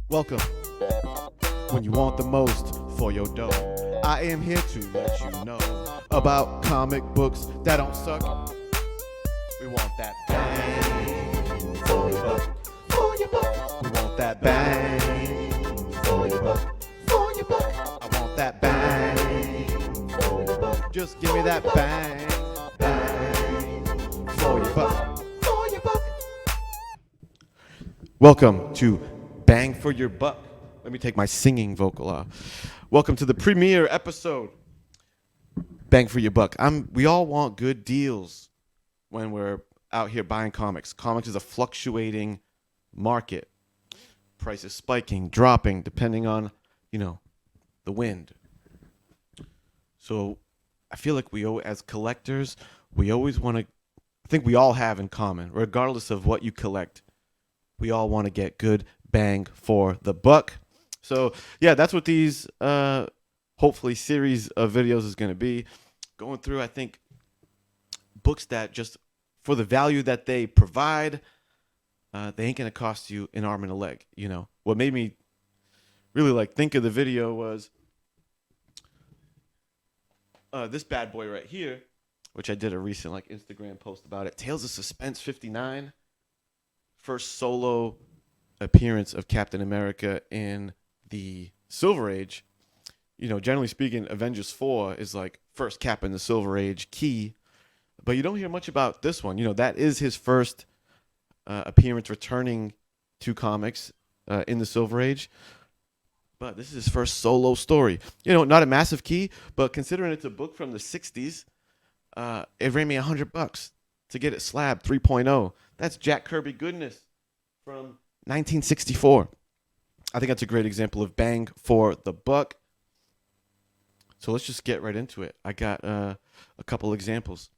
Welcome when you want the most for your dough. I am here to let you know about comic books that don't suck. We want that bang for your buck, for your buck. We want that bang for your buck, for your buck. I want that bang for your buck. Just give me that bang, bang for your buck, for your buck. Welcome to Bang for Your Buck. Let me take my singing vocal off. Welcome to the premiere episode. Bang for Your Buck. We all want good deals when we're out here buying comics. Comics is a fluctuating market. Prices spiking, dropping, depending on, the wind. So I feel like as collectors, we always want to, I think we all have in common, regardless of what you collect, we all want to get good bang for the buck. So yeah, that's what these hopefully series of videos is going to be. Going through, I think, books that just for the value that they provide, they ain't going to cost you an arm and a leg. What made me really think of the video was this bad boy right here, which I did a recent Instagram post about it. Tales of Suspense 59, first solo appearance of Captain America in the Silver Age. Generally speaking, Avengers 4 is first Cap in the Silver Age key, but you don't hear much about this one. That is his first appearance returning to comics in the Silver Age, but this is his first solo story. Not a massive key, but considering it's a book from the 60s, it ran me $100 to get it slabbed 3.0. That's Jack Kirby goodness from 1964. I think that's a great example of bang for the buck. So let's just get right into it. I got a couple examples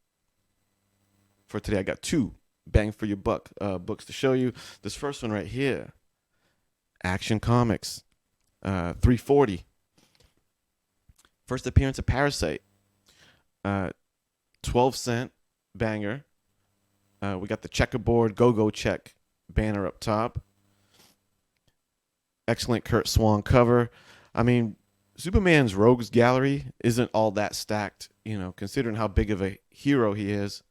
for today. I got two bang for your buck books to show you. This first one right here, Action Comics, 340. First appearance of Parasite, 12-cent banger. We got the checkerboard go-go check banner up top. Excellent Kurt Swan cover. I mean, Superman's rogues gallery isn't all that stacked, considering how big of a hero he is.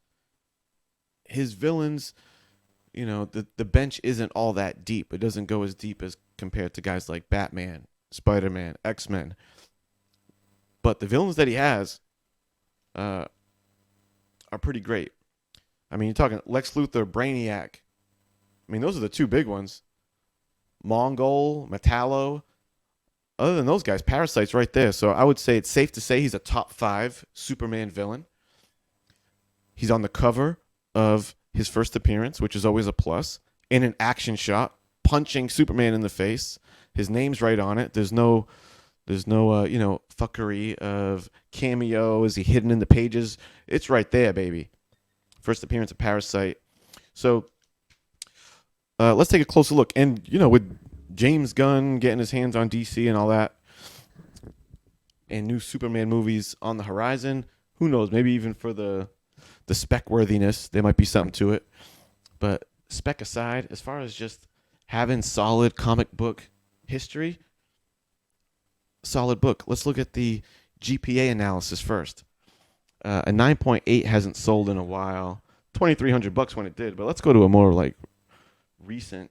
His villains, the bench isn't all that deep. It doesn't go as deep as compared to guys like Batman, Spider-Man, X-Men. But the villains that he has are pretty great. I mean, you're talking Lex Luthor, Brainiac. I mean, those are the two big ones. Mongol, Metallo. Other than those guys, Parasite's right there. So I would say it's safe to say he's a top 5 Superman villain. He's on the cover of his first appearance, which is always a plus, in an action shot, punching Superman in the face. His name's right on it. There's no fuckery of cameo. Is he hidden in the pages? It's right there, baby. First appearance of Parasite. So let's take a closer look. And, with James Gunn getting his hands on DC and all that, and new Superman movies on the horizon, who knows? Maybe even for the spec worthiness, there might be something to it. But spec aside, as far as just having solid comic book history, solid book. Let's look at the GPA analysis first. A 9.8 hasn't sold in a while. $2,300 when it did, but let's go to a more recent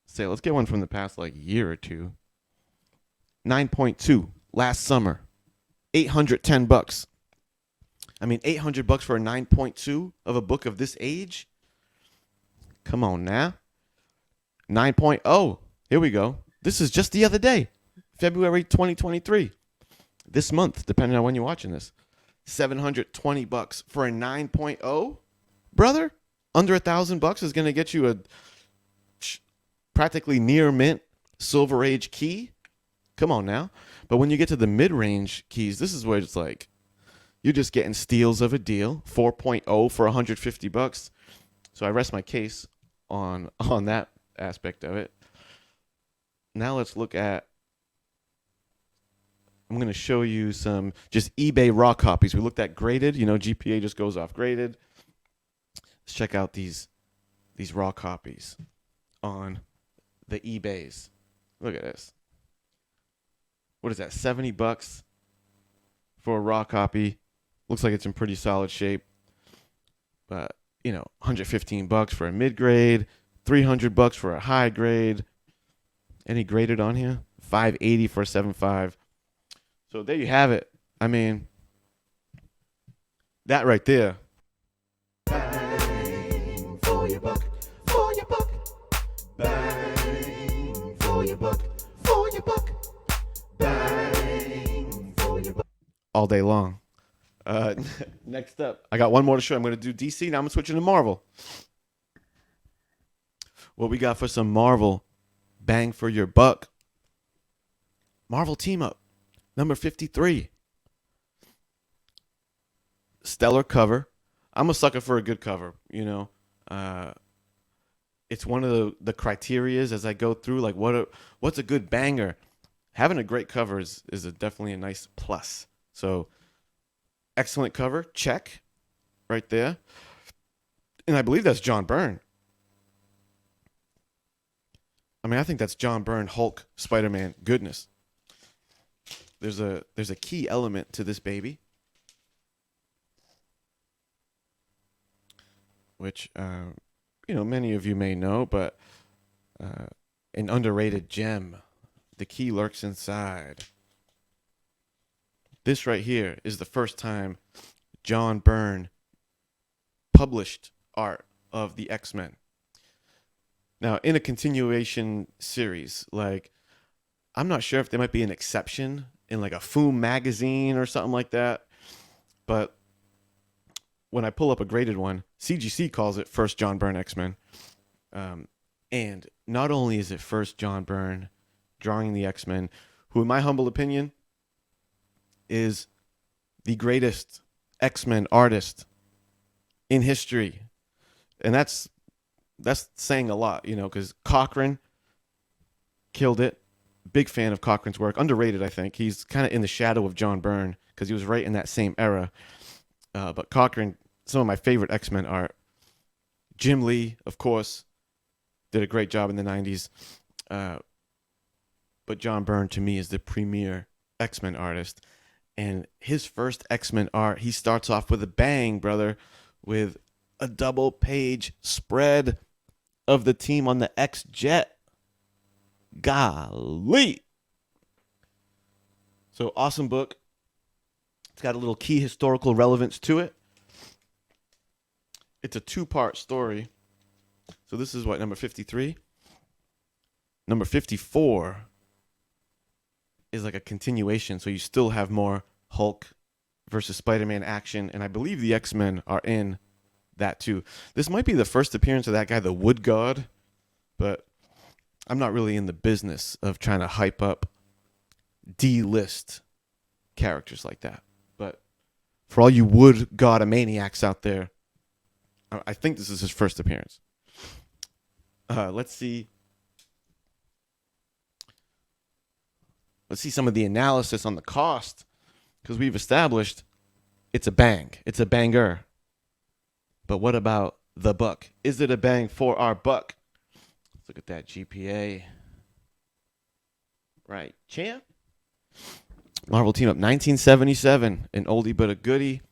sale. Let's get one from the past year or two. 9.2 last summer. $810. I mean, $800 for a 9.2 of a book of this age? Come on now. 9.0. Here we go. This is just the other day. February 2023. This month, depending on when you're watching this. $720 for a 9.0? Brother, under $1,000 is going to get you a practically near mint Silver Age key. Come on now. But when you get to the mid-range keys, this is where it's you're just getting steals of a deal. 4.0 for $150. So I rest my case on that aspect of it. Now let's look at, I'm going to show you some just eBay raw copies. We looked at graded. GPA just goes off graded. Let's check out these raw copies on the eBays. Look at this. What is that? $70 for a raw copy. Looks like it's in pretty solid shape. $115 for a mid grade, $300 for a high grade. Any graded on here? $580 for a 7.5. So there you have it. I mean, that right there. Bang for your buck, for your buck. Bang for your buck, for your buck. Bang for your buck. All day long. Next up, I got one more to show. I'm going to do DC. Now I'm switching to Marvel. What we got for some Marvel bang for your buck? Marvel Team Up, number 53. Stellar cover. I'm a sucker for a good cover, It's one of the criterias as I go through, like what's a good banger? Having a great cover is definitely a nice plus. So, excellent cover, check, right there. And I believe that's John Byrne. I think that's John Byrne, Hulk, Spider-Man, goodness. There's a key element to this baby, which many of you may know, but an underrated gem. The key lurks inside. This right here is the first time John Byrne published art of the X-Men. Now, in a continuation series, like, I'm not sure if there might be an exception in like a Foom magazine or something like that, but when I pull up a graded one, CGC calls it first John Byrne X-Men. And not only is it first John Byrne drawing the X-Men, who in my humble opinion is the greatest X-Men artist in history. And that's saying a lot, because Cochran killed it. Big fan of Cochran's work. Underrated, I think. He's kind of in the shadow of John Byrne because he was right in that same era. But Cochran, some of my favorite X-Men art. Jim Lee, of course, did a great job in the 90s. But John Byrne, to me, is the premier X-Men artist. And his first X-Men art, he starts off with a bang, brother, with a double-page spread of the team on the X-Jet. Golly. So, awesome book. It's got a little key historical relevance to it. It's a 2-part story. So this is what, number 53? Number 54 is like a continuation. So you still have more Hulk versus Spider-Man action. And I believe the X-Men are in that too. This might be the first appearance of that guy, the Wood God. But I'm not really in the business of trying to hype up D-list characters like that. But for all you Wood God maniacs out there, I think this is his first appearance. Let's see some of the analysis on the cost, because we've established it's a bang. It's a banger. But what about the buck? Is it a bang for our buck? Let's look at that GPA. Right, champ. Marvel Team Up 1977, an oldie but a goodie.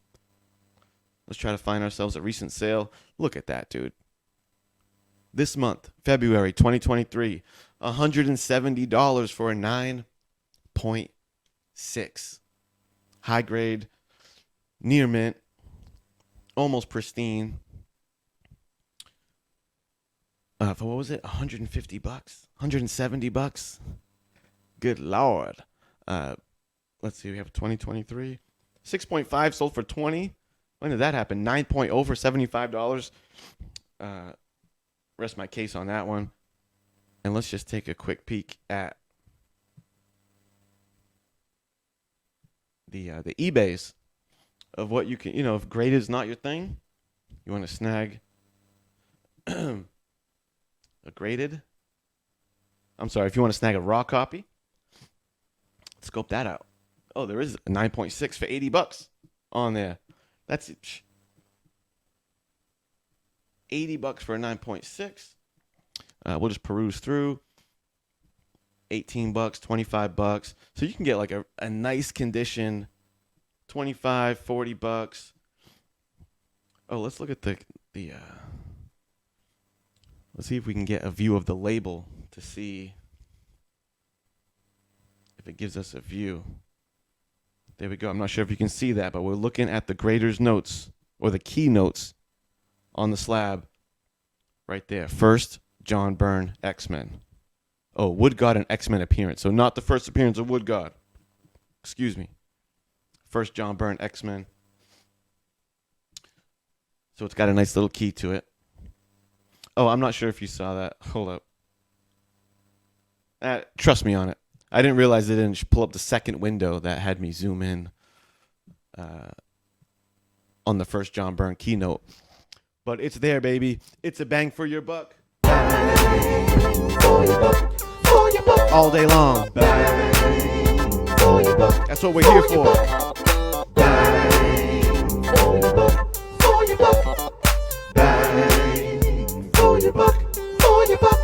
Let's try to find ourselves a recent sale. Look at that, dude. This month, February 2023, $170 for a 9.6. High grade, near mint, almost pristine. For what was it? $150? $170? Good Lord. Let's see, we have 2023. 6.5 sold for 20. When did that happen? 9.0 for $75. Rest my case on that one. And let's just take a quick peek at the eBays of what you can, if grade is not your thing, you want to snag a graded. I'm sorry, if you want to snag a raw copy, scope that out. Oh, there is a 9.6 for $80 on there. That's it. $80 for a 9.6. We'll just peruse through. $18, $25. So you can get like a nice condition, $25, $40. Oh, let's look at the let's see if we can get a view of the label to see if it gives us a view. There we go. I'm not sure if you can see that, but we're looking at the grader's notes or the key notes on the slab right there. First, John Byrne, X-Men. Oh, Wood God and X-Men appearance. So not the first appearance of Wood God. Excuse me. First John Byrne, X-Men. So it's got a nice little key to it. Oh, I'm not sure if you saw that. Hold up. Trust me on it. I didn't realize it didn't pull up the second window that had me zoom in on the first John Byrne keynote. But it's there, baby. It's a bang for your buck. Bang for your buck. For your buck. All day long. Bang for your buck. That's what we're here for. Bang for your buck. For your buck. Bang for your buck. For your buck.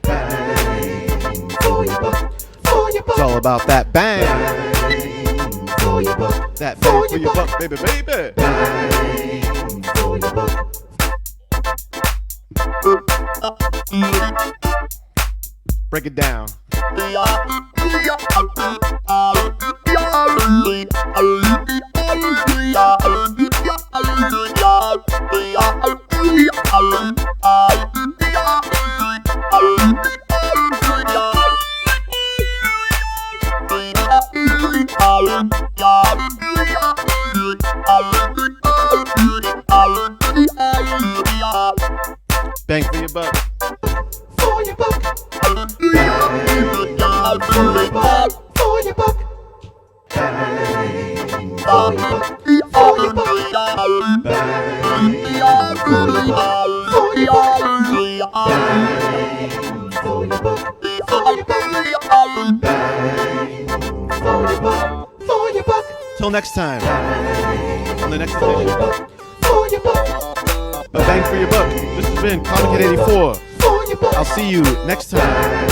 Bang for your buck. For your buck. It's all about that bang. Bang for your buck. That bang for your buck, baby, baby. Bang for your buck. Break it down. Bang for your buck. For your buck. Bang for your buck. For your buck. Bang for your buck. For your buck. Bang for your buck. For your buck. Bang for your buck. For your buck. Bang for your buck. For your buck. Till next time. On the next edition. For your buck. A bang for your buck. This has been Comic Kid 84. I'll see you next time.